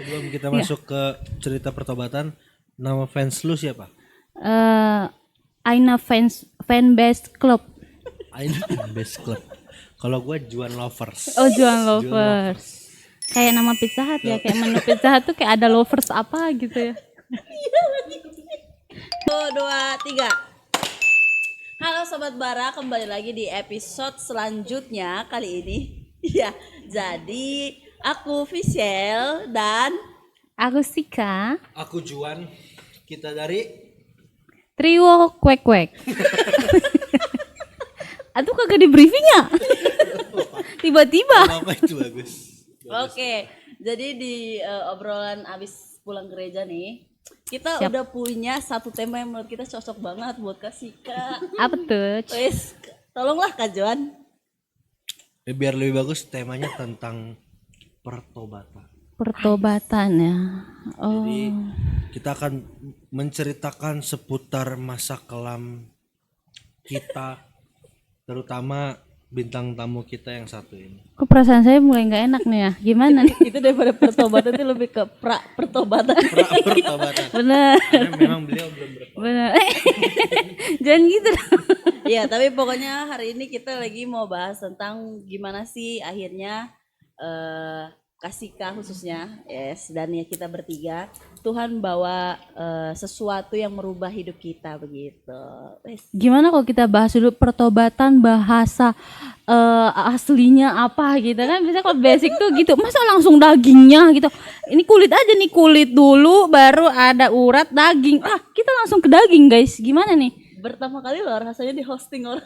Sebelum kita masuk ke cerita pertobatan, nama fans lu siapa? Aina Fanbase Club. Aina Best Club. Kalau gue Juan Lovers. Oh, Juan Lovers. Kayak nama Pizza Hut ya, kayak menu Pizza Hut tuh kayak ada lovers apa gitu ya. 1, 2, 3. Halo Sobat Bara, kembali lagi di episode selanjutnya kali ini. Ya, jadi aku Vishel dan Aku Sika, Aku Juan. Kita dari Trio Kwek. Aduh kagak di briefing ya? Tiba-tiba. apa itu bagus. Oke, jadi di obrolan abis pulang gereja nih, kita Siap. udah punya satu tema yang menurut kita cocok banget buat Kak Sika. Apa tuh? Wes, tolonglah Kak Joan. Biar lebih bagus temanya tentang pertobatan. Pertobatan ya. Oh. Jadi kita akan menceritakan seputar masa kelam kita, terutama bintang tamu kita yang satu ini. Kok perasaan saya mulai nggak enak nih ya? Gimana nih? Itu daripada pertobatan itu lebih ke pertobatan. Pertobatan. Bener, Karena memang beliau belum bertobat. bener. Jangan gitu dong. Iya, tapi pokoknya hari ini kita lagi mau bahas tentang gimana sih akhirnya Kasika khususnya, yes, dan ya kita bertiga, Tuhan bawa sesuatu yang merubah hidup kita begitu. Wes. Gimana kalau kita bahas dulu pertobatan bahasa aslinya apa gitu kan? Biasanya kalau basic tuh gitu, masa langsung dagingnya gitu. Ini kulit aja nih, kulit dulu baru ada urat daging. Ah, kita langsung ke daging guys. Gimana nih? Pertama kali loh rasanya di hosting orang.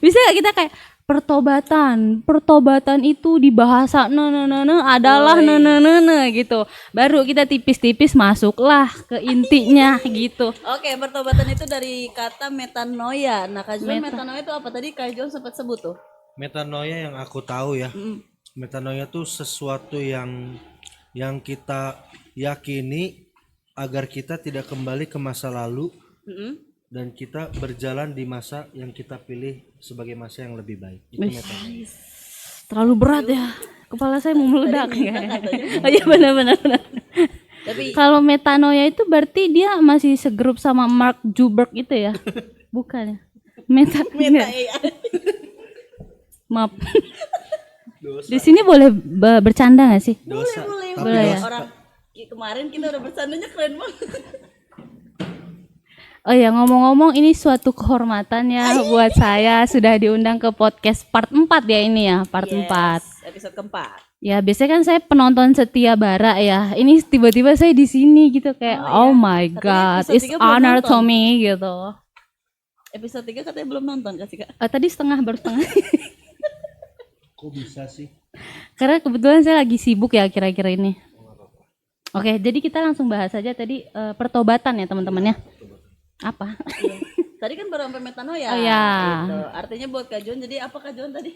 Bisa gak kita kayak pertobatan itu di bahasa adalah gitu. Baru kita tipis-tipis masuklah ke intinya gitu. Oke, pertobatan itu dari kata metanoia. Nah, Kak Joan, metanoia itu apa tadi Kak Joan sempat sebut tuh? Metanoia yang aku tahu ya. Metanoia tuh sesuatu yang kita yakini agar kita tidak kembali ke masa lalu dan kita berjalan di masa yang kita pilih sebagai masa yang lebih baik. Itu metanoia. Terlalu berat ya. Kepala saya mau meledak ya. Oh iya benar. Tapi Kalau metanoia itu berarti dia masih segrup sama Mark Zuckerberg itu ya? Bukan ya? meta AI. Maaf. Di sini boleh bercanda nggak sih? Dosa. Boleh. Boleh ya? Orang kemarin kita udah bersandanya keren banget. Oh ya, ngomong-ngomong ini suatu kehormatan ya buat saya sudah diundang ke podcast part 4 ya ini ya, part 4. Episode keempat. Ya, biasanya kan saya penonton setia Bara ya. Ini tiba-tiba saya di sini gitu kayak oh my god, episode it's 3 belum honor to nonton. me gitu. Episode 3 katanya belum nonton Kak Sika. Tadi baru setengah. Kok bisa sih? Karena kebetulan saya lagi sibuk ya kira-kira ini. Oke, jadi kita langsung bahas aja tadi pertobatan ya teman-teman ya. Apa? Iya. Tadi kan baru sampai metanoia. Oh ya. Gitu. Artinya buat Kak Joan, jadi apa Kak Joan tadi?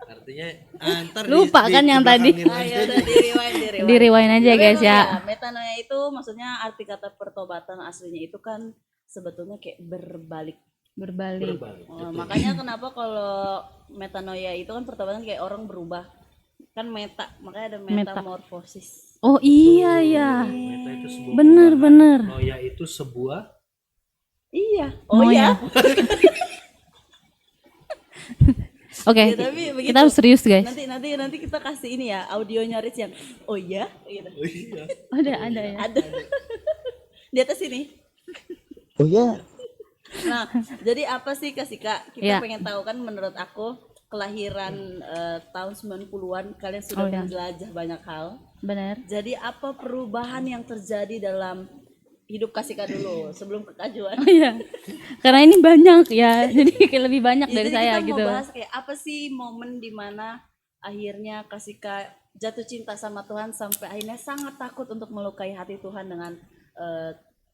Artinya ntar Lupa kan yang tadi. Ayo udah di Di-rewind aja Tapi guys emang ya. metanoia itu maksudnya arti kata pertobatan aslinya itu kan sebetulnya kayak berbalik. Makanya kenapa kalau metanoia itu kan pertobatan kayak orang berubah. Kan makanya ada metamorfosis. Oh iya ya. Meta itu sebuah Bener. Noia itu sebuah Iya. Oh ya. Oke, Ya, tapi begitu. kita harus serius guys. Nanti kita kasih ini ya audionya Rich yang oh iya gitu. oh iya. Ada ya. Ada di atas ini. Oh ya, Nah, jadi apa sih Kak Sika? Iya. Kita pengen tahu kan menurut aku kelahiran tahun 90-an kalian sudah Oh, iya. menjelajah banyak hal. Benar. Jadi apa perubahan yang terjadi dalam hidup Kak Sika dulu sebelum ke Kak Joan? Oh iya. Karena ini banyak ya. Jadi kayak lebih banyak Ya, dari jadi saya kita gitu. mau bahas kayak apa sih momen dimana akhirnya Kak Sika jatuh cinta sama Tuhan sampai akhirnya sangat takut untuk melukai hati Tuhan dengan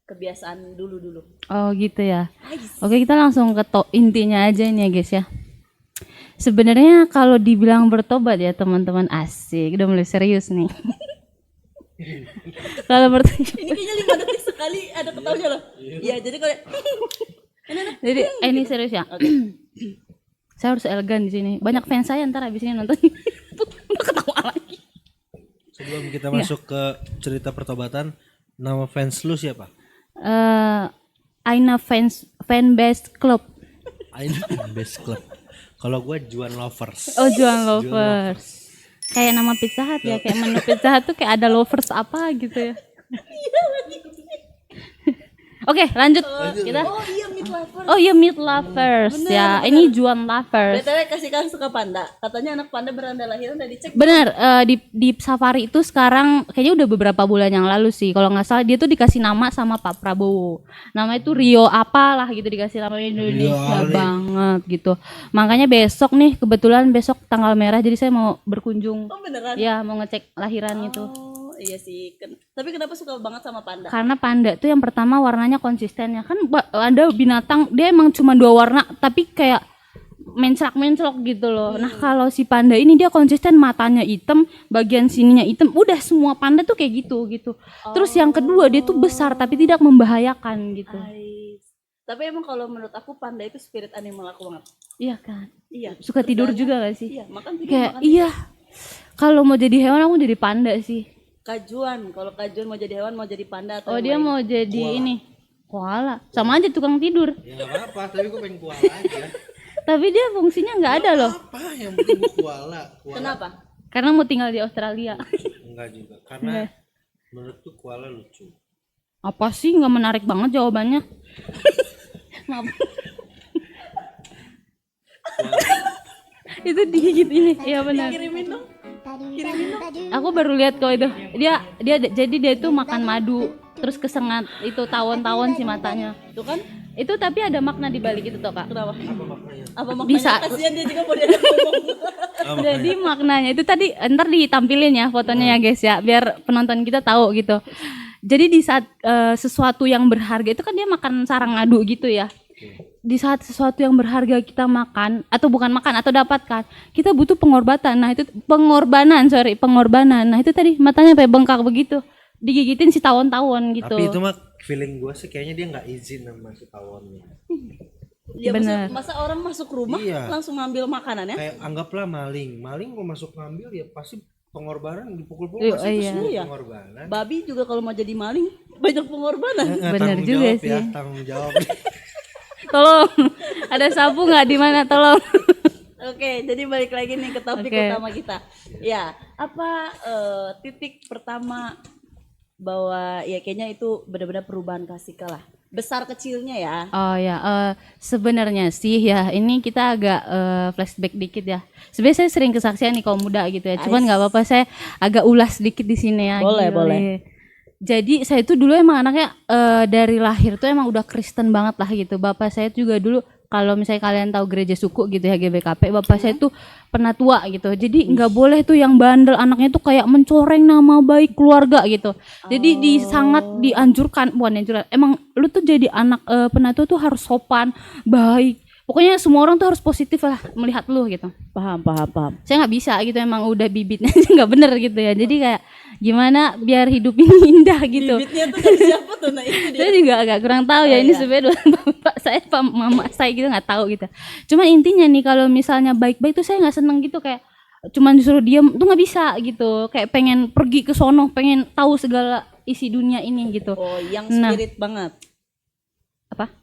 kebiasaan dulu-dulu. Oh gitu ya. Oke, kita langsung ke intinya aja ini ya guys ya. Sebenarnya kalau dibilang bertobat ya teman-teman, asik, udah mulai serius nih. Kalau Ini kayaknya 5 detik sekali ada ketawanya loh. Iya, jadi kalau jadi ini serius ya. Saya harus elegan di sini. Banyak fans saya ntar abis ini nonton. Udah ketawa lagi. Sebelum kita masuk ke cerita pertobatan, nama fans lu siapa? Aina Fanbase Club. Aina Best Club. Kalau gue Juan Lovers. Oh, Juan Lovers. Kayak nama Pizza Hut ya, kayak menu Pizza Hut tuh kayak ada lovers apa gitu ya. Oke, lanjut. Kita. Oh iya, Meat Lover. Oh iya, Meat Lovers ya. Ini Juan Lovers. BTW kasih kan suka panda. Katanya anak panda beranda lahiran udah dicek. Benar, di Safari itu sekarang kayaknya udah beberapa bulan yang lalu sih. Kalau nggak salah dia tuh dikasih nama sama Pak Prabowo. Nama itu Rio apalah gitu, dikasih nama Indonesia banget gitu. Makanya besok nih, kebetulan besok tanggal merah, jadi saya mau berkunjung. Oh beneran? Ya, mau ngecek lahiran itu. Oh iya sih. Tapi kenapa suka banget sama panda? Karena panda tuh yang pertama warnanya konsisten ya. Kan ada binatang dia emang cuma 2 warna tapi kayak menclok gitu loh. Nah, kalau si panda ini dia konsisten, matanya hitam, bagian sininya hitam. Udah semua panda tuh kayak gitu. Terus yang kedua dia tuh besar tapi tidak membahayakan gitu. Tapi emang kalau menurut aku panda itu spirit animal aku banget. Iya kan? Iya. Suka tidur juga gak sih? Iya, makan tidur. Kayak iya. Kalau mau jadi hewan aku jadi panda sih. Kajuan, kalau Kajuan mau jadi hewan, mau jadi panda atau Oh, yang dia lain? mau jadi ini. Koala. Sama aja tukang tidur. Ya nggak apa-apa, tapi gue pengen koala aja. Tapi dia fungsinya nggak ada loh. Apa yang penting gue koala. Kenapa? Karena mau tinggal di Australia. Enggak juga, karena menurutku koala lucu. Apa sih, nggak menarik banget jawabannya. Maaf. Itu digigit ini. Iya benar. Kirimin dong. Aku baru lihat kok itu. Dia itu makan madu, terus kesengat itu tawon-tawon si matanya. Tuh kan? Itu tapi ada makna di balik itu toh, Kak. Kenapa? Apa maknanya? Bisa. Kasihan dia juga mau diajak ngomong. Jadi maknanya itu tadi ntar ditampilin ya fotonya ya guys ya, biar penonton kita tahu gitu. Jadi di saat sesuatu yang berharga itu kan dia makan sarang madu gitu ya. Di saat sesuatu yang berharga kita makan atau bukan makan atau dapatkan, kita butuh pengorbanan. Nah, itu pengorbanan. Nah, itu tadi matanya sampai bengkak begitu. Digigitin si tawon-tawon gitu. Tapi itu mah feeling gue sih kayaknya dia nggak izin sama si tawonnya. Ya, Bener. masa orang masuk rumah Iya. langsung ngambil makanannya? Kayak anggaplah maling mau masuk ngambil ya pasti pengorbanan, dipukul-pukul Iya, pasti itu iya. semua Iya. pengorbanan. Babi juga kalau mau jadi maling banyak pengorbanan. Bener Tanggung juga jawab sih. ya, tanggung jawab. Tolong, ada sapu nggak di mana? Tolong. Oke, jadi balik lagi nih ke topik Oke. utama kita. Ya, apa titik pertama bahwa ya kayaknya itu benar-benar perubahan Kasika lah. Besar kecilnya ya. Oh ya, sebenarnya sih ya ini kita agak flashback dikit ya. Sebenarnya saya sering kesaksian nih kaum muda gitu ya. Cuman nggak apa-apa, saya agak ulas dikit di sini ya. Boleh, Gile. boleh. Jadi saya itu dulu emang anaknya dari lahir tuh emang udah Kristen banget lah gitu. Bapak saya juga dulu, kalau misalnya kalian tahu gereja suku gitu ya, GBKP, bapak saya tuh penatua gitu. Jadi nggak boleh tuh yang bandel anaknya tuh kayak mencoreng nama baik keluarga gitu. Jadi sangat dianjurkan, bukan dianjurkan, emang lu tuh jadi anak penatua tuh harus sopan, baik. Pokoknya semua orang tuh harus positif lah melihat lu gitu. Paham. Saya nggak bisa gitu, emang udah bibitnya nggak bener gitu ya. Jadi kayak gimana biar hidup ini indah gitu. Bibitnya tuh dari siapa tuh? Nah itu dia. Saya juga agak kurang tahu ya, ini iya. sebenarnya bapak saya, mama saya gitu nggak tahu gitu. Cuma intinya nih kalau misalnya baik-baik tuh saya nggak seneng gitu, kayak cuman disuruh diam tuh nggak bisa gitu. Kayak pengen pergi ke sono, pengen tahu segala isi dunia ini gitu. Oh, yang Nah. spirit banget. Apa?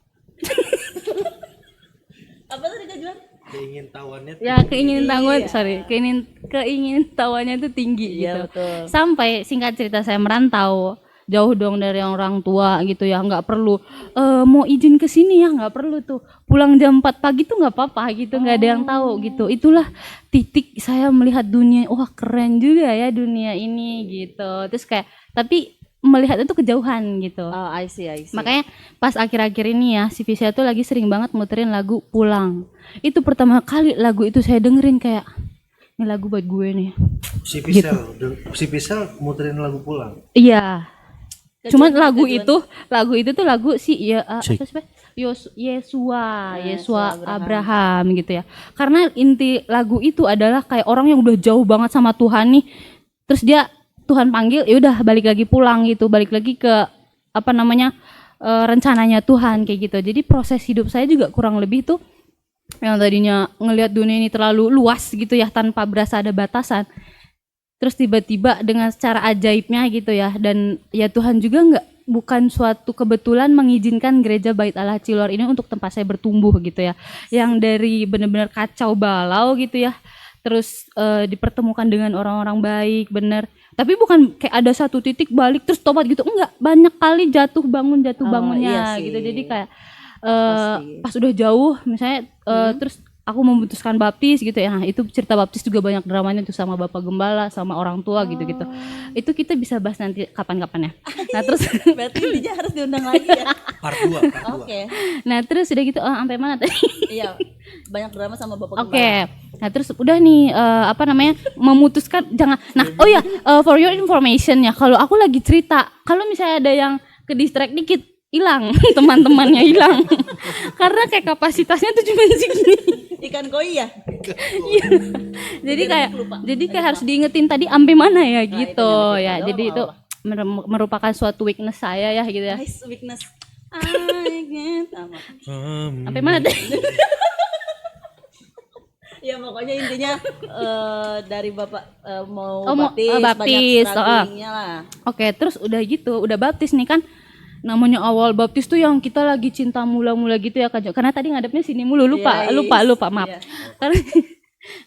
Apa tadi Kajuan? Keingin tahuannya Ya keingin tahuan, keingin tahuannya tuh tinggi Iya, gitu. betul. Sampai singkat cerita saya merantau jauh dong dari orang tua gitu ya, nggak perlu mau izin ke sini ya, nggak perlu tuh, pulang jam 4 pagi tuh nggak apa-apa gitu, nggak ada yang tahu gitu. Itulah titik saya melihat dunia, wah keren juga ya dunia ini gitu. Terus kayak tapi melihat itu kejauhan gitu. Oh, I see. Makanya pas akhir-akhir ini ya, si Visya tuh lagi sering banget muterin lagu Pulang. Itu pertama kali lagu itu saya dengerin kayak, ini lagu buat gue nih. si Pisel muterin lagu Pulang. Iya. Cuman lagu itu tuh lagu si ya apa sih? Yesua Abraham gitu ya. Karena inti lagu itu adalah kayak orang yang udah jauh banget sama Tuhan nih. Terus dia Tuhan panggil, ya udah balik lagi pulang gitu, balik lagi ke apa namanya rencananya Tuhan kayak gitu. Jadi proses hidup saya juga kurang lebih tuh yang tadinya ngelihat dunia ini terlalu luas gitu ya, tanpa berasa ada batasan. terus tiba-tiba dengan secara ajaibnya gitu ya, dan ya Tuhan juga bukan suatu kebetulan mengizinkan gereja Bait Allah Cilor ini untuk tempat saya bertumbuh gitu ya, yang dari benar-benar kacau balau gitu ya, terus dipertemukan dengan orang-orang baik bener, tapi bukan kayak ada satu titik balik terus tobat gitu, enggak, banyak kali jatuh bangunnya iya sih. gitu. Jadi kayak Pasti. pas udah jauh misalnya terus aku memutuskan baptis gitu ya, nah itu cerita baptis juga banyak dramanya tuh sama bapak gembala sama orang tua gitu-gitu, itu kita bisa bahas nanti kapan-kapan ya. Nah terus Berarti intinya harus diundang lagi ya. Part 2, part 2. Oke. nah terus udah gitu sampai mana tadi? Iya. Banyak drama sama Bapak Oke, Gembala. nah terus udah nih apa namanya memutuskan jangan. Nah oh ya for your information ya, kalau aku lagi cerita, kalau misalnya ada yang ke distract dikit hilang teman-temannya hilang karena kayak kapasitasnya tuh cuma segini. Ikan koi ya? Iya. Jadi kayak harus diingetin tadi ampe mana ya gitu itu ya. nyampe Jadi situ. itu merupakan suatu weakness saya ya gitu ya. Nice weakness. I get apa? Sampai mana tadi? Ya pokoknya intinya dari Bapak mau Oh, mau baptis, baptis, banyak strugglingnya lah. Oke, terus udah gitu, udah baptis nih kan. Namanya awal baptis tuh yang kita lagi cinta mula-mula gitu ya Kak Jo. Karena tadi ngadepnya sini mulu, lupa Yes. maaf. Iya.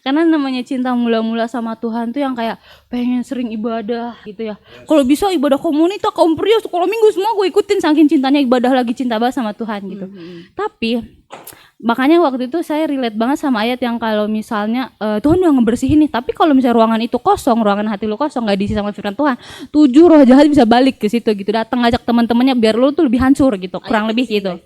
Karena namanya cinta mula-mula sama Tuhan tuh yang kayak pengen sering ibadah gitu ya. Kalau bisa ibadah komunitas, kaum pria, sekolah minggu semua gue ikutin saking cintanya ibadah, lagi cinta banget sama Tuhan gitu. Tapi makanya waktu itu saya relate banget sama ayat yang kalau misalnya Tuhan udah ngebersihin nih, tapi kalau misalnya ruangan itu kosong, ruangan hati lu kosong, nggak diisi sama firman Tuhan, 7 roh jahat bisa balik ke situ gitu, datang ngajak teman-temannya biar lu tuh lebih hancur gitu, kurang lebih gitu.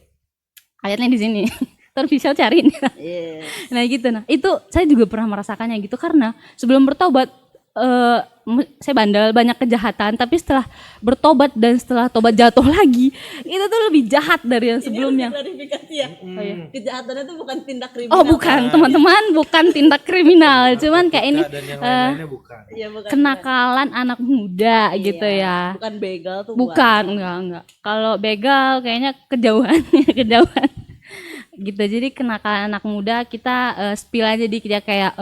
Ayatnya di sini. Ntar bisa cariin. Yes. Nah gitu, nah itu saya juga pernah merasakannya gitu, karena sebelum bertobat saya bandel, banyak kejahatan, tapi setelah bertobat dan setelah tobat jatuh lagi, itu tuh lebih jahat dari yang sebelumnya. Ini harus klarifikasi ya. Kejahatannya itu bukan tindak kriminal. Oh bukan teman-teman, bukan tindak kriminal, cuman kayak ini Dan yang lain-lainnya bukan. Iya, bukan. kenakalan anak muda gitu ya. Bukan begal tuh. Bukan, enggak. Kalau begal kayaknya kejauhan, kejauhan. Gitu. Jadi kenakalan anak muda kita spill aja dikit ya, kayak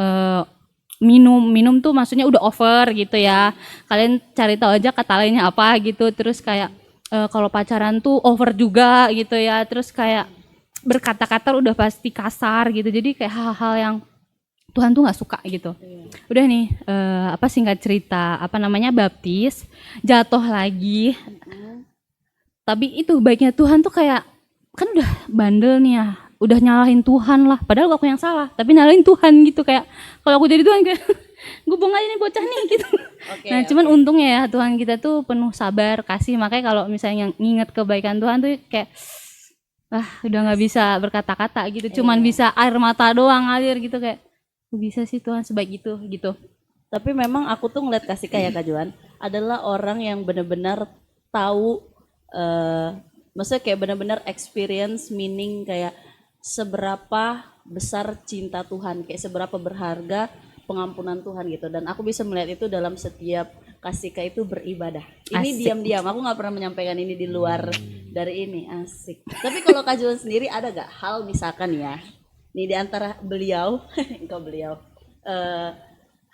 minum tuh maksudnya udah over gitu ya. Kalian cari tahu aja kata lainnya apa gitu. Terus kayak kalau pacaran tuh over juga gitu ya. Terus kayak berkata-kata udah pasti kasar gitu. Jadi kayak hal-hal yang Tuhan tuh nggak suka gitu. Udah nih singkat cerita baptis, jatuh lagi. Tapi itu baiknya Tuhan tuh kayak kan udah bandel nih ya, udah nyalahin Tuhan lah, padahal aku yang salah, tapi nyalahin Tuhan gitu, kayak kalau aku jadi Tuhan kayak gue buang aja nih bocah nih gitu. Nah cuman untungnya ya Tuhan kita tuh penuh sabar, kasih, makanya kalau misalnya nginget kebaikan Tuhan tuh kayak udah nggak bisa berkata-kata gitu, cuman bisa air mata doang ngalir gitu, kayak bisa sih Tuhan sebaik itu gitu. Tapi memang aku tuh ngeliat Kasika ya Kak Juan adalah orang yang benar-benar tahu maksudnya kayak benar-benar experience meaning kayak seberapa besar cinta Tuhan, kayak seberapa berharga pengampunan Tuhan gitu. Dan aku bisa melihat itu dalam setiap Kasika itu beribadah. Ini Asik. diam-diam, aku nggak pernah menyampaikan ini di luar dari ini, asik. Tapi kalau Kak Juan sendiri ada gak hal misalkan ya, nih di antara beliau,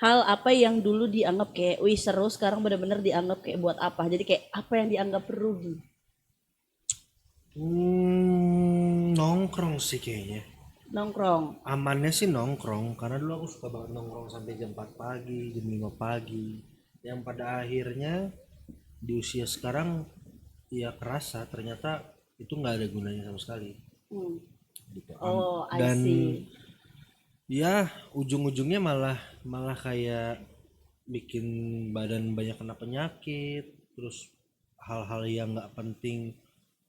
hal apa yang dulu dianggap kayak wih seru, sekarang benar-benar dianggap kayak buat apa? Jadi kayak apa yang dianggap rugi? Nongkrong sih kayaknya. Nongkrong. Amannya sih nongkrong, karena dulu aku suka banget nongkrong sampai jam 4 pagi, jam 5 pagi. Yang pada akhirnya di usia sekarang ya kerasa ternyata itu nggak ada gunanya sama sekali. Gitu. Oh, I Dan see. ya ujung-ujungnya malah kayak bikin badan banyak kena penyakit, terus hal-hal yang nggak penting,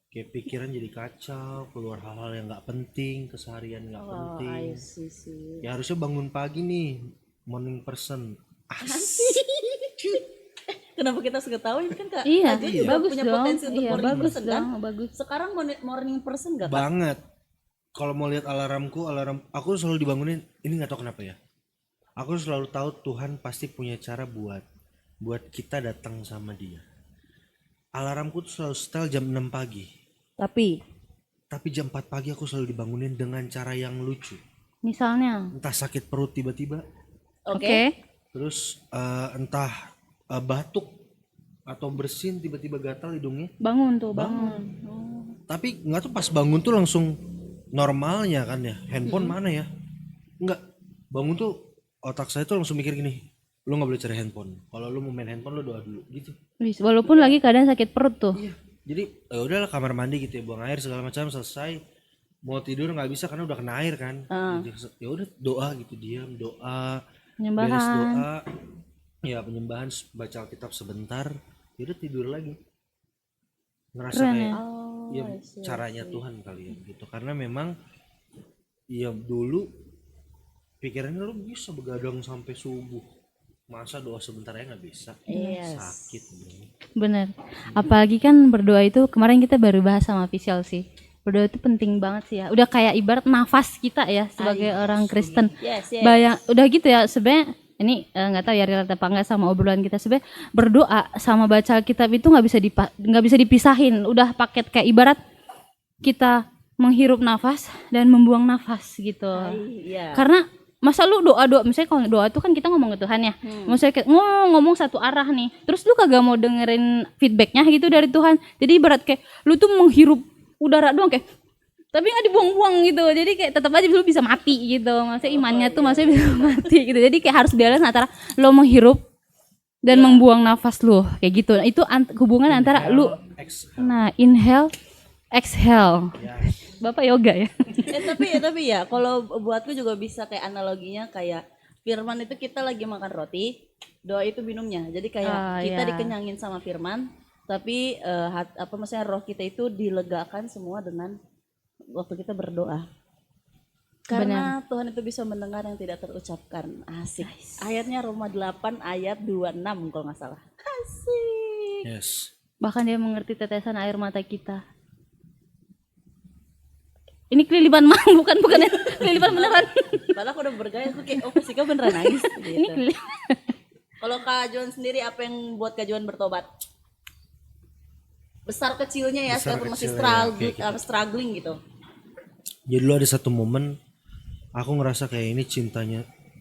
kayak pikiran jadi kacau, keluar hal-hal yang nggak penting, keseharian nggak penting. I see. Ya harusnya bangun pagi nih, morning person. Kenapa kita suka tahu ini kan Kak? Iya, Kak Jun juga bagus punya dong. potensi untuk Iya, morning bagus person kan? dong, bagus. Sekarang morning person gak Kak? Banget. Kalau mau lihat alarm aku selalu dibangunin. Ini nggak tahu kenapa ya. Aku selalu tahu Tuhan pasti punya cara buat kita datang sama Dia. Alarmku tuh selalu setel jam 6 pagi. Tapi jam 4 pagi aku selalu dibangunin dengan cara yang lucu. Misalnya, Entah sakit perut tiba-tiba, Oke. oke. terus entah batuk atau bersin tiba-tiba gatal hidungnya. Bangun tuh, bangun. Tapi nggak tuh pas bangun tuh langsung normalnya kan ya, handphone mana ya, nggak, bangun tuh otak saya tuh langsung mikir gini, lu nggak boleh cari handphone, kalau lu mau main handphone lu doa dulu gitu. Walaupun lagi keadaan sakit perut tuh. Iya, jadi ya udahlah kamar mandi gitu ya, buang air segala macam, selesai mau tidur nggak bisa karena udah kena air kan. Jadi, ya udah doa gitu, diam doa, beres Penyembahan. doa ya, penyembahan, baca Alkitab sebentar, ya udah tidur lagi. Ngerasa Keren kayak ya. ya caranya Tuhan kali ya gitu, karena memang ya dulu pikirannya lu bisa begadang sampai subuh, masa doa sebentar ya nggak bisa. Sakit bro. Bener. Apalagi kan berdoa itu kemarin kita baru bahas sama Visual sih. Berdoa itu penting banget sih ya. Udah kayak ibarat nafas kita ya sebagai orang Kristen. Yes. Udah gitu ya sebenarnya. Ini nggak tahu ya relate apa enggak sama obrolan kita, sebenarnya berdoa sama baca Alkitab itu nggak bisa dipisahin. Udah paket, kayak ibarat kita menghirup nafas dan membuang nafas gitu. Iya. Karena masa lu doa misalnya kalau doa itu kan kita ngomong ke Tuhan ya, maksudnya kayak ngomong satu arah nih, terus lu kagak mau dengerin feedbacknya gitu dari Tuhan, jadi ibarat kayak lu tuh menghirup udara doang kayak, tapi nggak dibuang-buang gitu, jadi kayak tetap aja lu bisa mati gitu, maksudnya imannya tuh maksudnya bisa mati gitu, jadi kayak harus balance antara lo menghirup dan membuang nafas lu kayak gitu. Nah, itu hubungan antara lu, nah inhale exhale. Bapak yoga ya. Tapi ya kalau buatku juga bisa kayak analoginya kayak firman itu, kita lagi makan roti, doa itu minumnya. Jadi kayak kita dikenyangin sama firman, tapi maksudnya roh kita itu dilegakan semua dengan waktu kita berdoa. Karena Tuhan itu bisa mendengar yang tidak terucapkan. Asik. Ayatnya Roma 8 ayat 26 kalau nggak salah. Asik. Yes. Bahkan dia mengerti tetesan air mata kita. Ini kelilipan mah, bukan ya, kelilipan beneran. Padahal aku udah bergaya, aku kayak Fisika beneran nangis gitu. Ini Kalau Kak Juan sendiri, apa yang buat Kak Juan bertobat? Besar kecilnya ya, sekalipun masih struggling gitu. Jadi dulu ada satu momen aku ngerasa kayak ini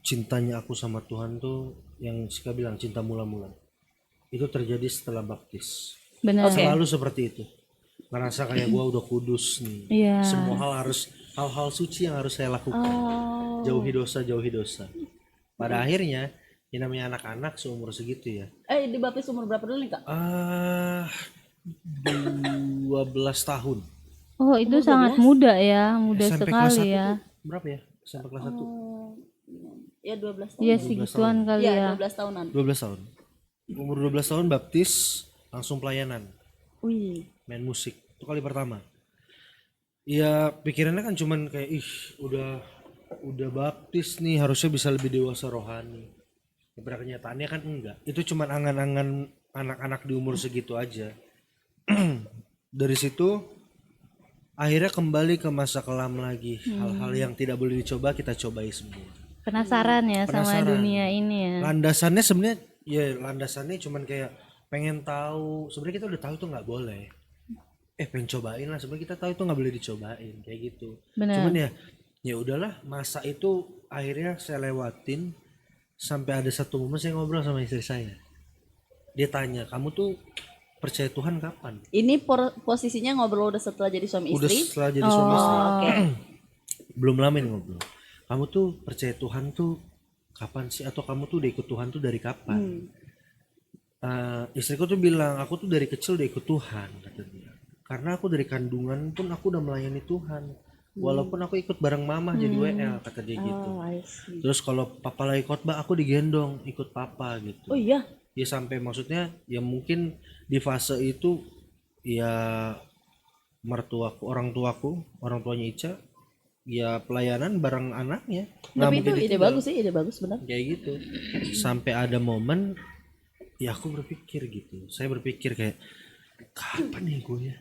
cintanya aku sama Tuhan tuh, yang Sika bilang cinta mula-mula, itu terjadi setelah baptis. benar. Selalu seperti itu, ngerasa kayak gua udah kudus nih. Semua hal suci yang harus saya lakukan. Jauhi dosa. Pada akhirnya yang namanya anak-anak seumur segitu ya. Dibaptis umur berapa dulu nih Kak? 12 tahun. Oh, itu sangat muda ya, muda SMP kelas 1 sekali ya. tuh berapa ya? SMP kelas 1. Ya 12 tahun. Iya segituan kali ya. 12 tahunan. 12 tahun. Umur 12 tahun baptis, langsung pelayanan. Wih. Main musik. Itu kali pertama. Ya pikirannya kan cuman kayak udah baptis nih, harusnya bisa lebih dewasa rohani. Pada kenyataannya kan enggak. Itu cuman angan-angan anak-anak di umur segitu aja. Dari situ akhirnya kembali ke masa kelam lagi. Hal-hal yang tidak boleh dicoba kita cobai semua. Penasaran ya sama dunia ini ya. Landasannya sebenarnya landasannya cuman kayak pengen tahu. Sebenarnya kita udah tahu itu nggak boleh. Pengen cobain lah. Sebenarnya kita tahu itu nggak boleh dicobain kayak gitu. Bener. Cuman ya udahlah, masa itu akhirnya saya lewatin sampai ada satu momen saya ngobrol sama istri saya. Dia tanya, kamu tuh percaya Tuhan kapan? Ini posisinya ngobrol udah setelah jadi suami Udah istri. setelah jadi suami istri. Oke. Belum lama ini ngobrol. Kamu tuh percaya Tuhan tuh kapan sih? Atau kamu tuh udah ikut Tuhan tuh dari kapan? Istriku tuh bilang, aku tuh dari kecil udah ikut Tuhan, kata dia. Karena aku dari kandungan pun aku udah melayani Tuhan. Walaupun aku ikut bareng mama jadi WL, kata dia gitu. Terus kalau papa lagi khotbah aku digendong ikut papa gitu. Oh iya. Ya sampai maksudnya ya mungkin di fase itu ya orang tuanya Ica ya pelayanan bareng anaknya. Tapi itu ide bagus sih, ide bagus benar. Kayak gitu. Sampai ada momen ya aku berpikir gitu. Saya berpikir kayak kapan ya gue ya?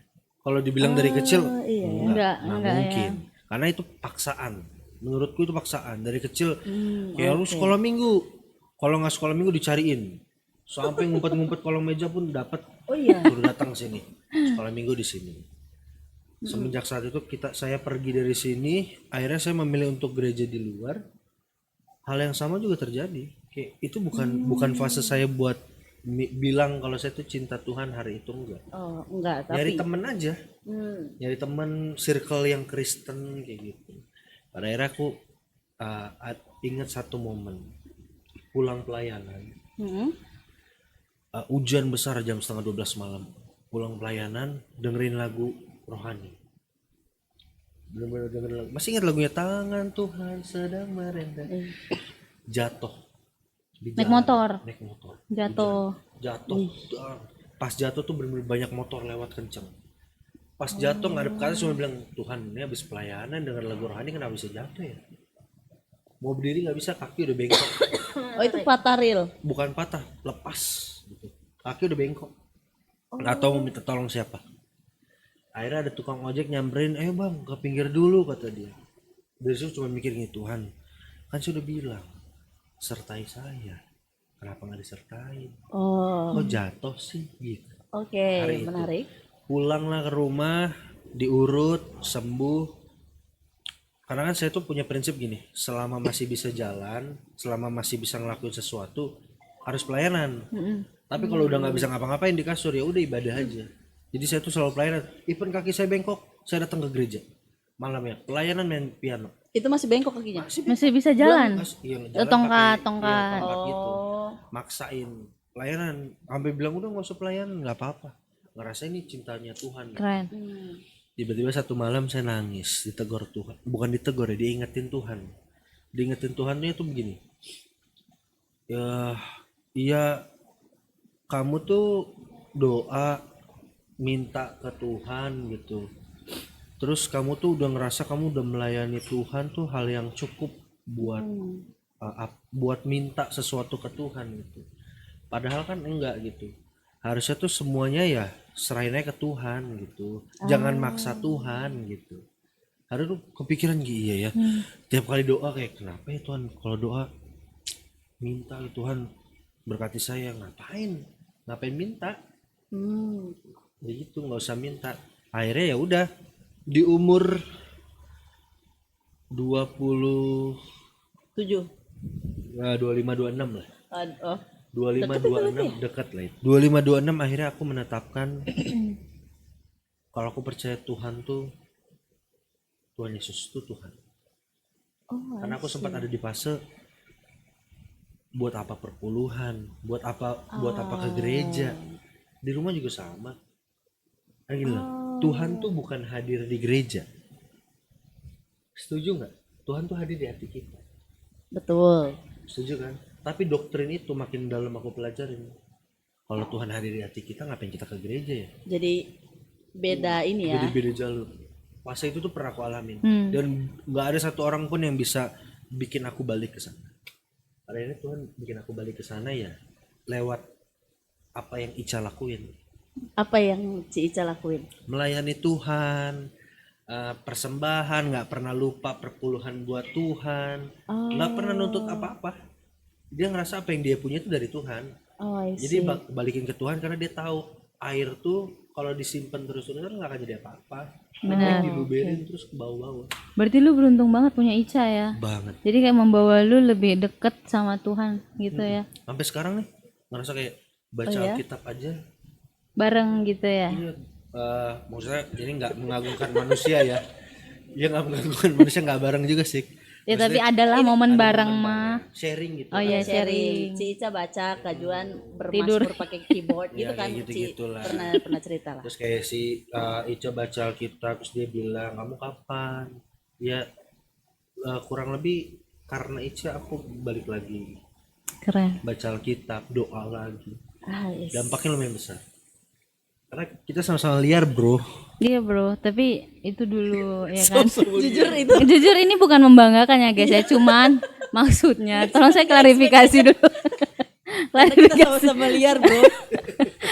Kalau dibilang dari kecil enggak mungkin. Karena itu paksaan. Menurutku itu paksaan. Dari kecil kayak lu sekolah minggu. Kalau nggak sekolah minggu dicariin. Sampai ngumpet-ngumpet kolong meja pun dapat. Oh iya. Baru datang sini. Sekolah minggu di sini. Semenjak saat itu saya pergi dari sini, akhirnya saya memilih untuk gereja di luar. Hal yang sama juga terjadi. Kayak itu bukan fase saya buat bilang kalau saya tuh cinta Tuhan hari itu, enggak. Oh, enggak, Nyari tapi temen aja, nyari temen circle yang Kristen kayak gitu. Pada akhirnya aku ingat satu momen pulang pelayanan, hujan besar jam setengah 12 malam, pulang pelayanan dengerin lagu rohani, bener-bener dengerin lagu. Masih ingat lagunya, tangan Tuhan sedang merendam. Jatuh di Naik jalan. motor. Naik motor Jatuh. jatuh. Pas jatuh tuh bener-bener banyak motor lewat kenceng. Pas jatuh ngadep ke atas cuma bilang, Tuhan ini habis pelayanan denger lagu rohani kenapa bisa jatuh ya, mau berdiri nggak bisa, kaki udah bengkok. oh itu patah real. Bukan patah, lepas gitu. Kaki udah bengkok, nggak tahu mau minta tolong siapa. Akhirnya ada tukang ojek nyamperin, ayo bang ke pinggir dulu kata dia. Dari situ cuma mikir gini, Tuhan kan sudah bilang sertai saya, kenapa nggak disertai, kok jatuh sih gitu. Oke, Hari itu. menarik. Pulanglah ke rumah, diurut, sembuh. Karena kan saya tuh punya prinsip gini, selama masih bisa jalan, selama masih bisa ngelakuin sesuatu, harus pelayanan. Tapi kalau udah nggak bisa ngapa-ngapain di kasur, ya udah ibadah aja. Jadi saya tuh selalu pelayanan. Even kaki saya bengkok, saya datang ke gereja malamnya, pelayanan main piano. Itu masih bengkok kakinya. Masih bisa jalan. Iya, Tongkat, pakai- tongkat. iya, tongkat gitu. Oh, Maksain pelayanan, sampai bilang udah nggak usah pelayanan, nggak apa-apa. Ngerasa ini cintanya Tuhan. Keren. Tiba-tiba satu malam saya nangis, ditegur Tuhan. Bukan ditegur ya, diingetin Tuhan. Diingetin Tuhannya itu begini. Ya, iya kamu tuh doa minta ke Tuhan gitu. Terus kamu tuh udah ngerasa kamu udah melayani Tuhan tuh hal yang cukup buat buat minta sesuatu ke Tuhan gitu. Padahal kan enggak gitu. Harusnya tuh semuanya ya serahin aja ke Tuhan gitu. Jangan maksa Tuhan gitu. Harus tuh kepikiran gitu, iya ya. Tiap kali doa kayak, kenapa ya Tuhan kalau doa minta Tuhan berkati saya, ngapain minta. Begitu, nggak usah minta. Akhirnya ya udah di umur 20 7. 25-26 lah. Oh, 25-26 dekat lah itu. 25-26 akhirnya aku menetapkan kalau aku percaya Tuhan tuh, Tuhan Yesus tuh Tuhan. Karena aku sempat ada di fase buat apa perpuluhan, buat apa ke gereja. Di rumah juga sama. Kan gini loh, Tuhan tuh bukan hadir di gereja. Setuju nggak? Tuhan tuh hadir di hati kita. betul. Setuju kan? Tapi doktrin itu makin dalam aku pelajarin. Kalau Tuhan hadir di hati kita, ngapain kita ke gereja ya? Jadi beda ini ya. Jadi beda jalur. Fase itu tuh pernah aku alamin. Dan nggak ada satu orang pun yang bisa bikin aku balik ke sana. Karena ini Tuhan bikin aku balik ke sana ya lewat apa yang Ica lakuin. Apa yang Ci Ica lakuin? Melayani Tuhan, persembahan, nggak pernah lupa perpuluhan buat Tuhan, nggak pernah nuntut apa-apa. Dia ngerasa apa yang dia punya itu dari Tuhan. Oh, I Jadi see. balikin ke Tuhan karena dia tahu air tuh kalau disimpan terus-terusan nggak akan jadi apa-apa. Benar. Diluberin terus ke bawah-bawah. Berarti lu beruntung banget punya Ica ya. Banget. Jadi kayak membawa lu lebih deket sama Tuhan gitu ya. Sampai sekarang nih ngerasa kayak baca Alkitab aja. Bareng gitu ya. Iya. Maksudnya ini nggak mengagungkan manusia ya. Ya nggak mengagungkan manusia, nggak bareng juga sih. Ya tapi adalah momen bareng mah. Sharing gitu. Oh iya, sharing. sharing. Ci Ica baca, Kajuan Tidur. bermasmur pakai keyboard Ya, gitu kan. kayak Ci gitu-gitulah. pernah cerita lah. Terus kayak si Ica baca Alkitab terus dia bilang, kamu kapan? Ya kurang lebih karena Ica aku balik lagi Keren. baca Alkitab, doa lagi. Yes. Dampaknya lumayan besar. Karena kita sama-sama liar bro. Iya bro, tapi itu dulu ya kan. Jujur itu. Jujur ini bukan membanggakan ya guys ya, cuman maksudnya tolong saya klarifikasi dulu. Kita sama-sama liar bro.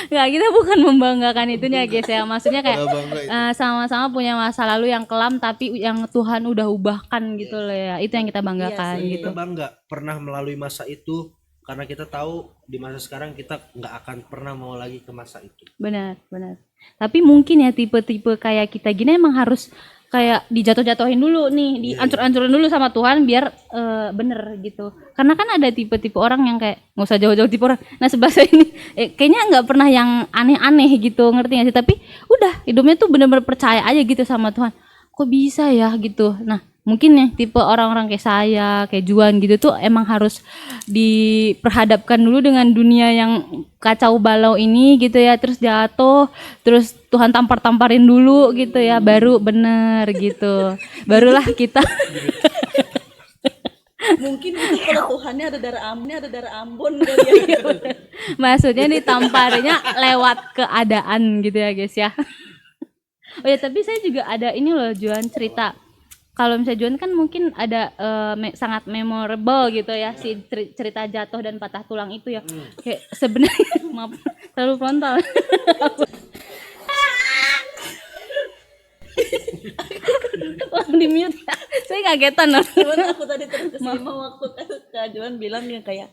Nggak, kita bukan membanggakan itunya guys ya, maksudnya kayak Nggak bangga itu. sama-sama punya masa lalu yang kelam tapi yang Tuhan udah ubahkan gitu loh ya, itu yang kita banggakan gitu. Kita bangga pernah melalui masa itu karena kita tahu di masa sekarang kita nggak akan pernah mau lagi ke masa itu. Benar. Tapi mungkin ya tipe-tipe kayak kita gini emang harus kayak dijatuh-jatuhin dulu nih, dihancur-hancurin dulu sama Tuhan biar bener gitu. Karena kan ada tipe-tipe orang yang kayak nggak usah jauh-jauh tipe orang. Nah sebelah saya ini kayaknya nggak pernah yang aneh-aneh gitu, ngerti nggak sih? Tapi udah hidupnya tuh bener-bener percaya aja gitu sama Tuhan. Kok bisa ya gitu. Nah mungkin ya tipe orang-orang kayak saya, kayak Juan gitu tuh emang harus diperhadapkan dulu dengan dunia yang kacau balau ini gitu ya, terus jatuh, terus Tuhan tampar-tamparin dulu gitu ya, baru bener gitu, barulah kita Mungkin itu kalau Tuhannya ada darah Ambon kali ya. maksudnya ditamparinya lewat keadaan gitu ya guys ya. Oh ya tapi saya juga ada ini loh Juan cerita. Kalau misalnya Juan kan mungkin ada sangat memorable gitu ya si cerita jatuh dan patah tulang itu ya. Kayak sebenarnya maaf terlalu frontal. Langsung di mute ya. Saya kagetan loh. Cuman aku tadi terkesima waktu Kak Joan bilang yang kayak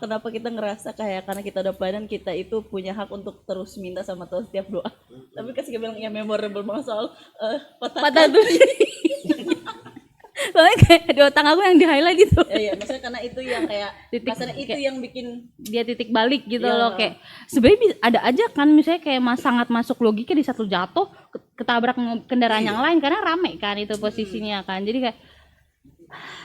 kenapa kita ngerasa kayak karena kita udah pelayanan kita itu punya hak untuk terus minta sama Tuhan setiap doa. Tapi kasih dia bilang ya memorable banget soal patah tulang. Soalnya kayak di otak aku yang di highlight gitu. Iya, maksudnya karena itu yang kayak maksudnya itu yang bikin dia titik balik gitu Iya. loh, kayak sebenarnya ada aja kan misalnya kayak sangat masuk logika di satu jatuh ketabrak kendaraan yang lain karena rame kan itu posisinya kan, jadi kayak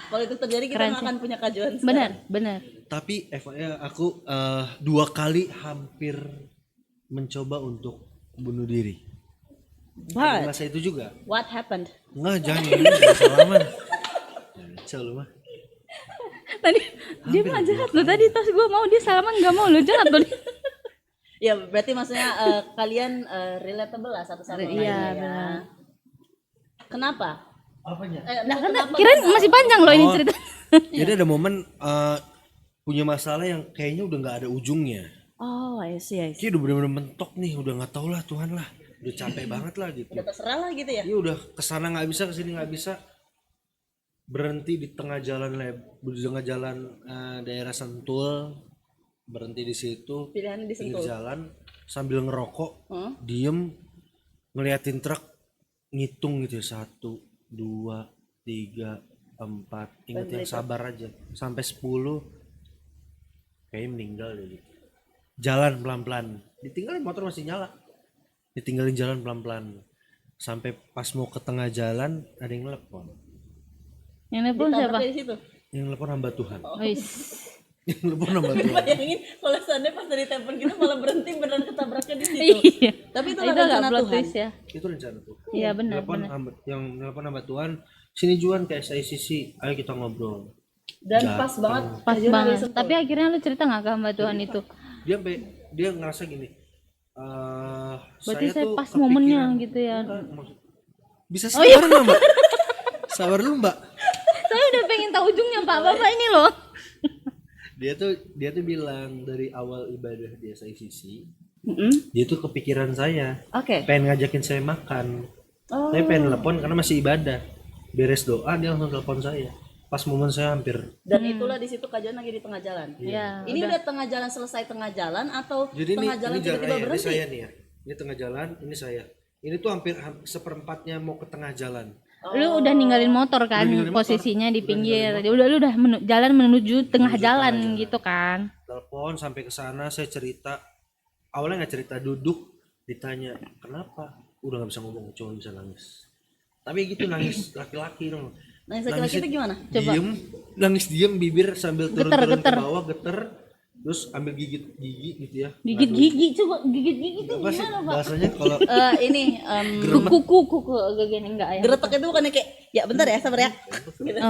kalau itu terjadi kita Keren nggak sih. akan punya Kak Joan sekarang. benar Tapi FYI aku 2 kali hampir mencoba untuk bunuh diri. Di But masa itu juga. what happened? Enggak, jangan salaman. Jangan lu mah. tadi dia mah jahat loh tadi, tas gue mau dia salaman nggak mau lo jahat loh. Ya berarti maksudnya kalian relatable lah satu sama lain Iya, ya. benar. Kenapa? Apanya? Kenapa? Kirain masih panjang loh ini Oh. cerita. Jadi ada momen punya masalah yang kayaknya udah nggak ada ujungnya. Oh, I see. Kayak udah bener-bener mentok nih, udah nggak tahu lah Tuhan lah, udah capek banget lah gitu. Udah terserah lah gitu ya. Iya udah kesana nggak bisa, kesini nggak bisa, berhenti di tengah jalan daerah Sentul, berhenti di situ, Pilihannya di pinggir Sentul. jalan sambil ngerokok, Hmm? diem ngeliatin truk, ngitung gitu ya 1, 2, 3, 4, ingat yang sabar aja sampai 10, kayaknya meninggal deh gitu. Jalan pelan-pelan, ditinggalin motor masih nyala, ditinggalin jalan pelan-pelan sampai pas mau ke tengah jalan ada yang telepon. Yang nelpon siapa? Ditabrak dari situ. Yang telepon hamba Tuhan. Wis. Yang telepon hamba Tuhan. Bayangin kalau seandainya pas dari telepon kita malah berhenti beneran ketabraknya di situ. Iya. Tapi itu Itu rencana agak plot Tuhan. twist ya. Itu rencana Tuhan. Iya benar Telepon benar. yang telepon hamba Tuhan, sini Juan kayak saya sisi, ayo kita ngobrol. Dan pas banget. Pas Kak Joan ada di banget. Sentul. Tapi akhirnya lu cerita nggak ke hamba Tuhan itu? Dia ngerasa gini. Berarti saya tuh pas kepikiran. momennya gitu ya. Bisa sabar nggak Mbak? Sabar dulu Mbak. Saya udah pengen tahu ujungnya Pak. Bapak ini loh. Dia tuh bilang dari awal ibadah dia saya sisi, Mm-mm. dia tuh kepikiran saya, Oke. pengen ngajakin saya makan. Oh. Saya pengen telepon karena masih ibadah. Beres doa dia langsung telepon saya. Pas momen saya hampir. Dan itulah di situ Kak Joan lagi di tengah jalan. Ya. Ini udah tengah jalan selesai tengah jalan atau Jadi tengah jalan ini tiba-tiba jalannya, ini berhenti? saya nih ya. Ini tengah jalan, ini saya. Ini tuh hampir seperempatnya mau ke tengah jalan. Lu udah ninggalin motor kan, ninggalin motor. posisinya di Udah pinggir. ninggalin Lu udah jalan menuju tengah jalan gitu kan. Telepon sampai ke sana, saya cerita. Awalnya nggak cerita, duduk, ditanya kenapa, udah nggak bisa ngomong, cuma bisa nangis. Tapi gitu nangis laki-laki dong. Nangis laki-laki itu gimana? Coba. Diem, nangis diem, bibir sambil turun-turun Geter. ke bawah, geter, terus ambil gigit gigi gitu ya. Gigit gigi, coba gigit gigi itu Apa sih gimana Pak? bahasanya kalau Ini Kuku gini enggak ya? geretak itu bukannya kayak ya bentar ya sabar ya. Gitu.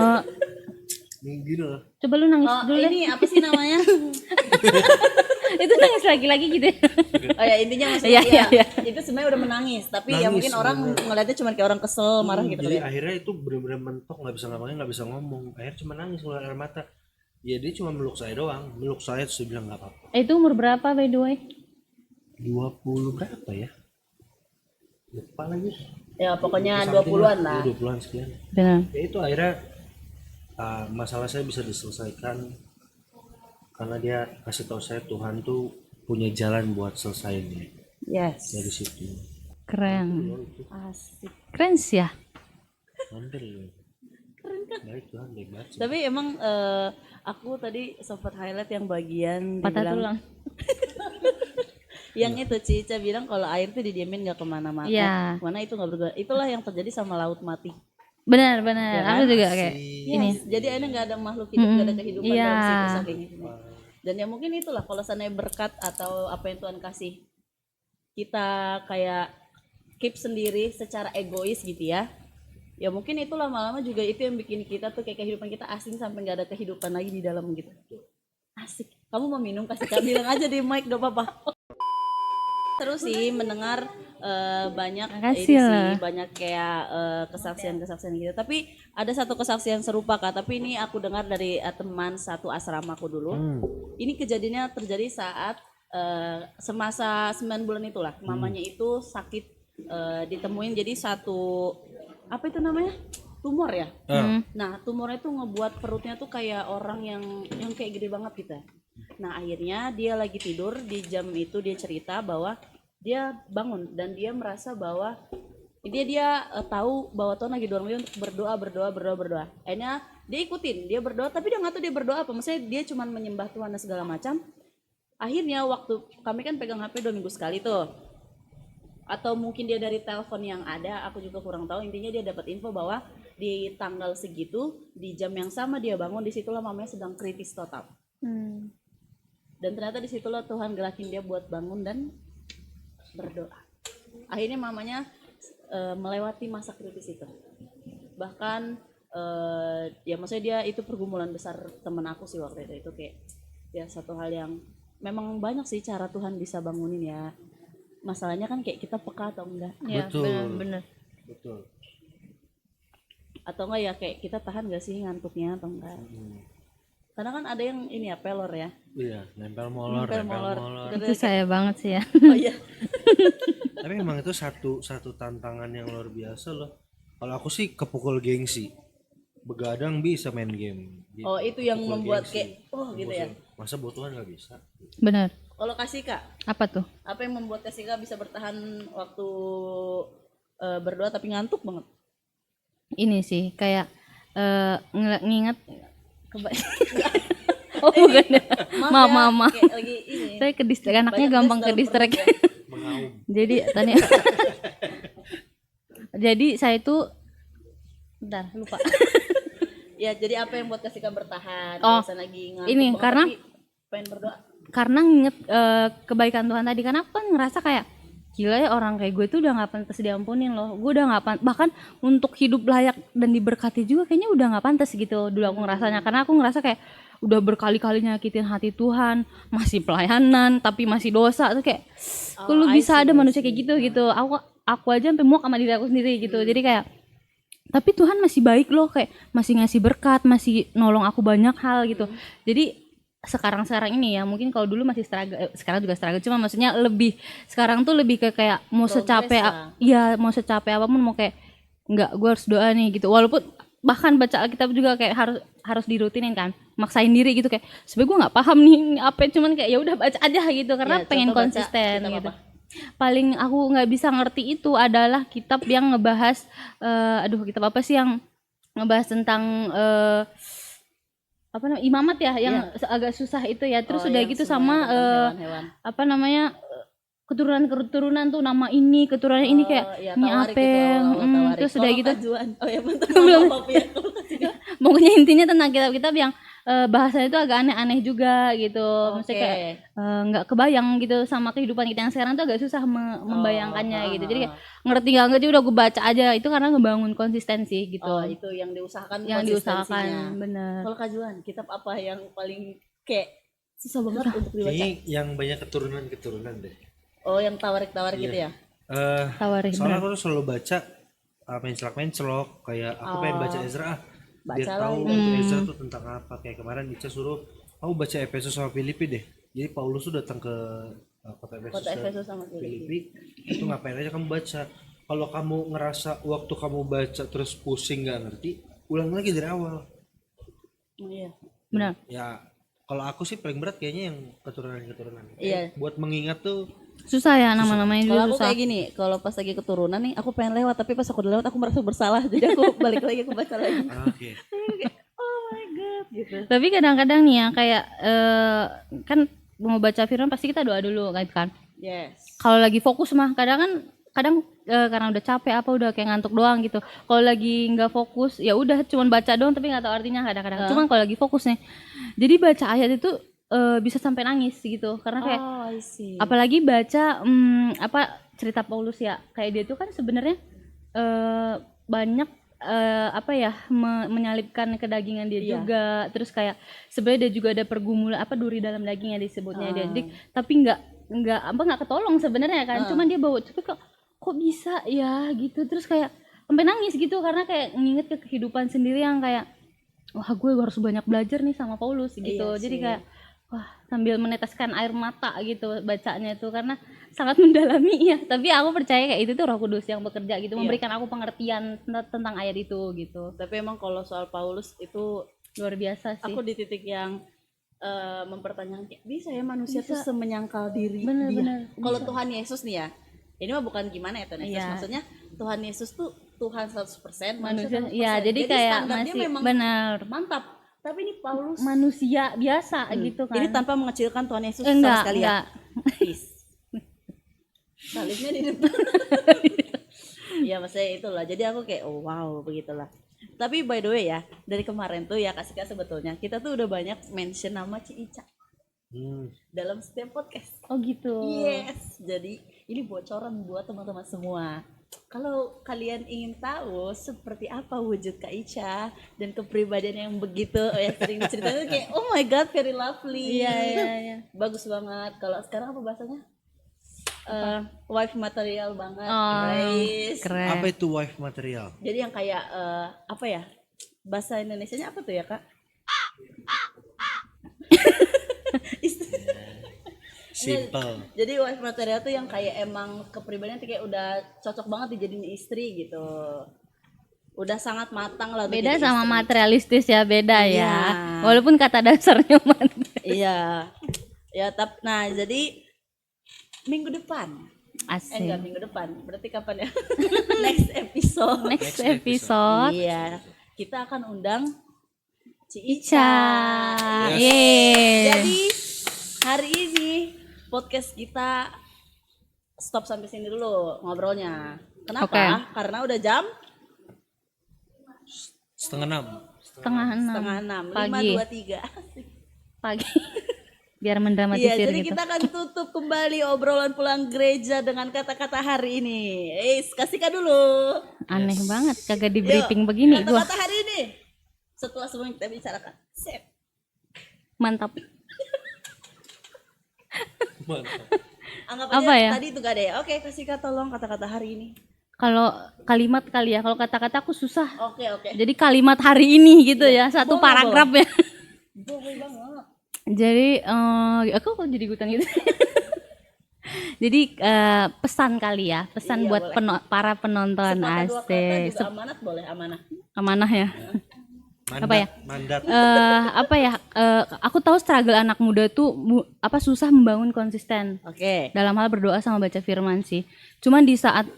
gini lah. Coba lu nangis Oh, dulu deh. ini apa sih namanya? Itu nangis lagi-lagi gitu ya. Oh ya intinya maksudnya Iya, iya. itu sebenarnya udah menangis tapi ya Nangis, mungkin orang ngeliatnya cuma kayak orang kesel marah gitu Jadi kali ya. akhirnya itu benar-benar mentok, nggak bisa ngapain, nggak bisa ngomong. Akhirnya cuma nangis keluar air mata. Ya dia cuma meluk saya doang, meluk saya terus dia bilang nggak apa-apa. Itu umur berapa by the way? 20 berapa ya? Lupa lagi. Ya pokoknya Something 20-an lah. 20-an sekian. Benar. Ya itu akhirnya masalah saya bisa diselesaikan karena dia kasih tahu saya Tuhan tuh punya jalan buat selesainya Yes. dari situ. Keren. Asik. Keren sih ya. Hampir loh. Baik Tuhan, baik banget sih. Tapi emang aku tadi sempat highlight yang bagian Patah dibilang tulang. yang itu Cica bilang kalau air tuh didiamin nggak kemana-mana. Iya. Mana itu nggak bergerak. Itulah yang terjadi sama laut mati. Benar. Ya Aku kan? juga kayak ini. Yes, jadi akhirnya nggak ada makhluk hidup, nggak ada kehidupan Iya. dalam situ saking itu. Dan ya mungkin itulah kalau sana berkat atau apa yang Tuhan kasih kita kayak keep sendiri secara egois gitu ya. Ya mungkin itu lama-lama juga itu yang bikin kita tuh kayak kehidupan kita asing sampai nggak ada kehidupan lagi di dalam gitu. Asik. Kamu mau minum kasih kak bilang aja di mic gak apa-apa. Terus sih mendengar banyak Makasih ini lah. sih banyak kayak kesaksian-kesaksian gitu. Tapi ada satu kesaksian serupa Kak, tapi ini aku dengar dari teman satu asramaku dulu. Ini kejadiannya terjadi saat semasa 9 bulan itulah. Mamanya itu sakit ditemuin jadi satu apa itu namanya? Tumor ya. Nah, tumornya itu ngebuat perutnya tuh kayak orang yang kayak gede banget gitu. Nah, akhirnya dia lagi tidur di jam itu dia cerita bahwa dia bangun dan dia merasa bahwa dia tahu bahwa Tuhan lagi dorong dia untuk berdoa. Akhirnya dia ikutin, dia berdoa tapi dia nggak tahu dia berdoa apa. Maksudnya dia cuma menyembah Tuhan dan segala macam. Akhirnya waktu kami kan pegang HP 2 minggu sekali tuh. Atau mungkin dia dari telepon yang ada, aku juga kurang tahu. Intinya dia dapat info bahwa di tanggal segitu, di jam yang sama dia bangun, disitulah mamanya sedang kritis total. Dan ternyata disitulah Tuhan gerakin dia buat bangun dan berdoa. Akhirnya mamanya melewati masa kritis itu. Bahkan ya maksudnya dia itu pergumulan besar temen aku sih waktu itu kayak ya satu hal yang memang banyak sih cara Tuhan bisa bangunin ya. Masalahnya kan kayak kita peka atau enggak. Ya, Betul. benar. Betul. Atau enggak ya kayak kita tahan gak sih ngantuknya atau enggak. Karena kan ada yang ini ya pelor ya. Iya, nempel molor. Itu saya banget sih ya. Oh iya. Tapi memang itu satu tantangan yang luar biasa loh. Kalau aku sih kepukul gengsi. Begadang bisa main game. Gitu. Oh itu yang Kepukul membuat gengsi. kayak gitu ya. Masa buat Tuhan nggak bisa? Benar. Kalau kasih Kak, Apa tuh? apa yang membuat Kasika bisa bertahan waktu berdoa tapi ngantuk banget? Ini sih kayak nginget oh bukan ya. Mama. Kayak lagi ini. Saya ke distract, anaknya Banyak gampang gas ke dalam distract. perut ya. Mengaum. Jadi tadi jadi saya itu bentar lupa. Ya jadi apa yang buat Kasika bertahan? Oh, Alasan lagi ngantuk ini, banget karena- tapi pengen berdoa. Karena nginget kebaikan Tuhan tadi, karena aku kan ngerasa kayak gila ya, orang kayak gue tuh udah nggak pantas diampunin loh. Gue udah nggak pantas, bahkan untuk hidup layak dan diberkati juga kayaknya udah nggak pantas gitu dulu aku ngerasanya. Karena aku ngerasa kayak udah berkali-kali nyakitin hati Tuhan, masih pelayanan tapi masih dosa tuh kayak kok lu bisa ada manusia kayak gitu. Aku aja sampai muak sama diri aku sendiri gitu. Jadi kayak tapi Tuhan masih baik loh, kayak masih ngasih berkat, masih nolong aku banyak hal gitu. Jadi sekarang ini ya mungkin kalau dulu masih struggle, sekarang juga struggle, cuma maksudnya lebih sekarang tuh lebih ke kayak mau Progress secapek lah. ya mau secapek apapun mau kayak enggak, gue harus doa nih gitu, walaupun bahkan baca Alkitab juga kayak harus dirutinin kan, maksain diri gitu kayak sebenarnya gue nggak paham nih ini apa, cuman kayak ya udah baca aja gitu karena Ya, pengen contoh baca konsisten kitab gitu. apa? Paling aku nggak bisa ngerti itu adalah kitab yang ngebahas kitab apa sih yang ngebahas tentang apa namanya imamat ya, yang agak susah itu ya. Terus Oh, udah yang gitu semuanya sama tentang hewan-hewan. apa namanya keturunan tuh nama ini keturunan ini kayak Ya, ini Tawarik apa itu, awal-awal Tawarik. terus udah Kalau gitu Kajuan. Oh ya bentar, Belum. maaf ya. pokoknya intinya tentang kitab-kitab yang bahasanya itu agak aneh-aneh juga gitu. Maksudnya kayak nggak kebayang gitu sama kehidupan kita yang sekarang tuh agak susah membayangkannya gitu. Jadi kayak ngerti nggak ngerti udah gue baca aja, itu karena ngebangun konsistensi gitu. Oh itu yang diusahakan yang konsistensinya. diusahakan bener. Kalau Kajuan, kitab apa yang paling kayak susah banget untuk dibaca? Kayaknya yang banyak keturunan deh. Oh yang tawarik-tawarik gitu ya? Tawarik Soalnya aku tuh selalu baca mencelok kayak aku pengen baca Ezra biar Baca tahu lah. Ezra tuh tentang apa. Kayak kemarin Ica suruh aku baca Efesus sama Filipi deh. Jadi Paulus tuh datang ke kota Efesus, Kota Efesus sama Filipi. Itu ngapain aja kamu baca. Kalau kamu ngerasa waktu kamu baca terus pusing nggak ngerti, ulang lagi dari awal. Oh, iya. Benar. Ya kalau aku sih paling berat kayaknya yang keturunan. Iya. Buat mengingat tuh Susah ya nama-namanya Kalau juga aku susah. kayak gini, kalau pas lagi keturunan nih, aku pengen lewat tapi pas aku udah lewat aku merasa bersalah, jadi aku balik lagi aku baca lagi. Oke. Oh my god, gitu. Tapi kadang-kadang nih ya kayak kan mau baca firman pasti kita doa dulu kan. Yes. Kalau lagi fokus mah kadang karena udah capek apa udah kayak ngantuk doang gitu. Kalau lagi nggak fokus ya udah cuman baca doang tapi nggak tahu artinya kadang-kadang. Cuman kalau lagi fokus nih, jadi baca ayat itu bisa sampai nangis gitu karena kayak Oh, I see. apalagi baca cerita Paulus ya kayak dia tuh kan sebenarnya banyak menyalibkan kedagingan dia juga, terus kayak sebenarnya dia juga ada pergumulan duri dalam dagingnya disebutnya dia, jadi tapi nggak ketolong sebenarnya kan, cuman dia bawa tapi kok bisa ya gitu, terus kayak sampai nangis gitu karena kayak nginget ke kehidupan sendiri yang kayak wah gue harus banyak belajar nih sama Paulus gitu. Jadi kayak wah sambil meneteskan air mata gitu bacanya itu karena sangat mendalami ya. Tapi aku percaya kayak itu tuh Roh Kudus yang bekerja gitu, memberikan aku pengertian tentang ayat itu gitu. Tapi emang kalau soal Paulus itu Luar biasa sih. aku di titik yang mempertanyakan bisa ya manusia tuh semenyangkal diri Bener. dia. Kalau Tuhan Yesus nih ya, ini mah bukan gimana ya Tuhan Yesus, Iya. maksudnya Tuhan Yesus tuh Tuhan 100%, Manusia 100%. ya, jadi kayak standarnya masih memang benar mantap. Tapi ini Paulus manusia biasa gitu kan. ini tanpa mengecilkan Tuhan Yesus enggak, sama sekali ya. enggak. Peace. Salibnya di depan. Iya maksudnya itulah. Jadi aku kayak oh, wow begitulah. Tapi by the way ya, dari kemarin tuh ya Kak Sika sebetulnya kita tuh udah banyak mention nama Ci Ica dalam setiap podcast. Oh gitu. Yes. Jadi ini bocoran buat teman-teman semua. Kalau kalian ingin tahu seperti apa wujud Kak Ica dan kepribadian yang begitu ya sering diceritain tuh kayak oh my god very lovely. Iya. Bagus banget. Kalau sekarang apa bahasanya? Wife material banget, Oh, guys. keren. Apa itu wife material? Jadi yang kayak apa ya? Bahasa Indonesianya apa tuh ya, Kak? Simple. Jadi wife material tuh yang kayak emang kepribadiannya tuh kayak udah cocok banget dijadiin istri gitu. Udah sangat matang lah. Beda jadi sama istri. materialistis ya, beda Iya. ya. Walaupun kata dasarnya material. Iya. Ya, nah jadi minggu depan. Asik. Enggak minggu depan. Berarti kapan ya? Next episode. Next episode. Iya. Kita akan undang Ci Ica. Ica. Yeay. Jadi hari ini podcast kita stop sampai sini dulu ngobrolnya. Kenapa? Oke. Karena udah jam 5:30. Setengah setengah 6, Pagi. 5:23. pagi. Biar Iya, mendramatisir jadi gitu. kita akan tutup kembali obrolan pulang gereja dengan kata-kata hari ini. Kasihkan dulu. Aneh banget kagak di briefing begini gua. Kata-kata hari ini. Setelah semua yang kita bicarakan. Sip. Mantap. Anggap Apa aja ya? tadi itu gak ada ya. Oke, kasih tolong kata-kata hari ini. Kalau kalimat kali ya, kalau kata-kata aku susah. Oke. Jadi kalimat hari ini gitu ya, satu Boleh, paragraf ya. Boleh banget. Jadi aku kok jadi ikutan gitu. Jadi pesan kali ya, pesan Iya, buat boleh. para penonton. Sepatah dua kata Asik. juga amanat boleh, amanah. Amanah ya. Mandat. Aku tahu struggle anak muda tuh susah membangun konsisten Oke. dalam hal berdoa sama baca firman sih. Cuman di saat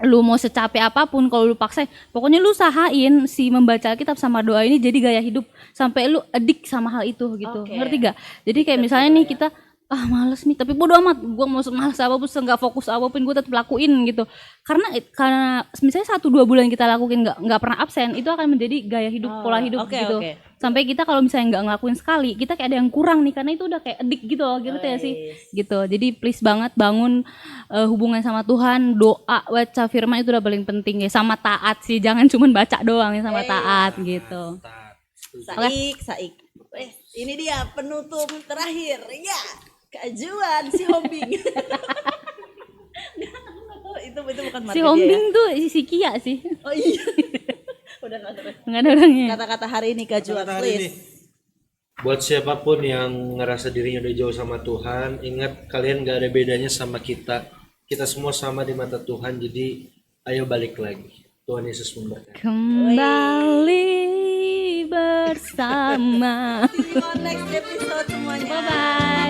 lu mau secapek apapun, kalau lu paksa, pokoknya lu usahain si membaca Alkitab sama doa ini jadi gaya hidup sampai lu addict sama hal itu gitu. Oke. Ngerti gak? Jadi kayak misalnya nih kita males nih, tapi bodo amat, gue mau males apapun, nggak fokus apapun gue tetap lakuin gitu. Karena misalnya 1-2 bulan kita lakuin nggak pernah absen, itu akan menjadi gaya hidup, pola hidup oke, gitu. oke. Sampai kita kalau misalnya nggak ngelakuin sekali, kita kayak ada yang kurang nih, karena itu udah kayak addict gitu loh, gitu ya sih. Gitu. Jadi please banget bangun hubungan sama Tuhan, doa, baca firman itu udah paling penting ya, sama taat sih, jangan cuma baca doang ya, sama taat gitu. Saik. Ini dia penutup terakhir. Ya, Kak Juan si Hombing. itu bukan Si materi Hombing ya. tuh si Kia sih. Oh iya. Udah enggak ada. Nggak ada orangnya. Kata-kata hari ini Kak Juan, Kata-kata hari ini. please. Buat siapapun yang ngerasa dirinya udah jauh sama Tuhan, ingat kalian gak ada bedanya sama kita. Kita semua sama di mata Tuhan, jadi ayo balik lagi. Tuhan Yesus memberkati. Kembali bersama. See you on next episode semuanya. Bye bye.